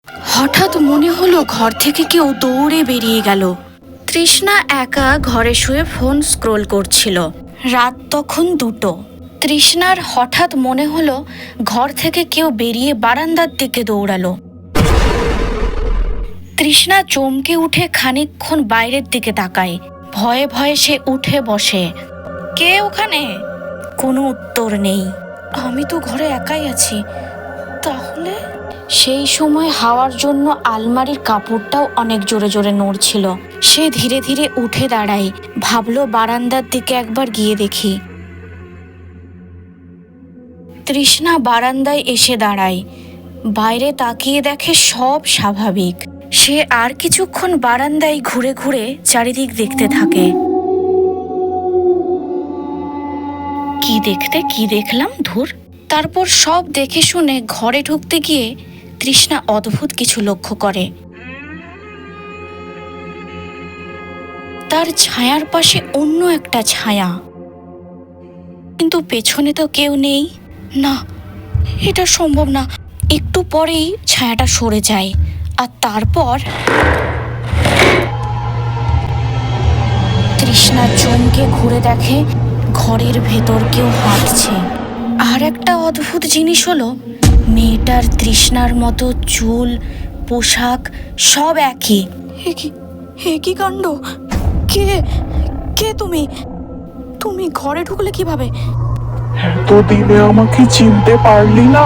হঠাৎ মনে হলো ঘর থেকে কেউ দৌড়ে বেরিয়ে গেল। তৃষ্ণা একা ঘরে শুয়ে ফোন স্ক্রোল করছিল। রাত তখন 2টো। তৃষ্ণার হঠাৎ মনে হলো ঘর থেকে কেউ বেরিয়ে বারান্দার দিকে দৌড়ালো। তৃষ্ণা চমকে উঠে খানিকক্ষণ বাইরের দিকে তাকায়। ভয়ে ভয়ে সে উঠে বসে। কে ওখানে? কোনো উত্তর নেই। আমি তো ঘরে একাই আছি, তাহলে? সেই সময় হাওয়ার জন্য আলমারির কাপড়টাও অনেক জোরে জোরে নড়ছিল। সে ধীরে ধীরে উঠে দাঁড়ায়, ভাবলো বারান্দার দিকে একবার গিয়ে দেখি। তৃষ্ণা বারান্দায় এসে দাঁড়ায়। বাইরে তাকিয়ে দেখে সব স্বাভাবিক। সে আর কিছুক্ষণ বারান্দায় ঘুরে ঘুরে চারিদিক দেখতে থাকে। কি দেখলাম, ধুর। তারপর সব দেখে শুনে ঘরে ঢুকতে গিয়ে তৃষ্ণা অদ্ভুত কিছু লক্ষ্য করে। তার ছায়ার পাশে অন্য একটা ছায়া, কিন্তু পেছনে তো কেউ নেই। না, এটা সম্ভব না। একটু পরেই ছায়াটা সরে যায়, আর তারপর তৃষ্ণা চমকে ঘুরে দেখে ঘরের ভেতর কেউ হাঁটছে। আর একটা অদ্ভুত জিনিস হলো, মেয়েটার তৃষ্ণার মতো চুল, পোশাক সব একই। হে কি কাণ্ড! কে তুমি? তুমি ঘরে ঢুকলে কিভাবে? এতদিনে আমাকে চিনতে পারলি না?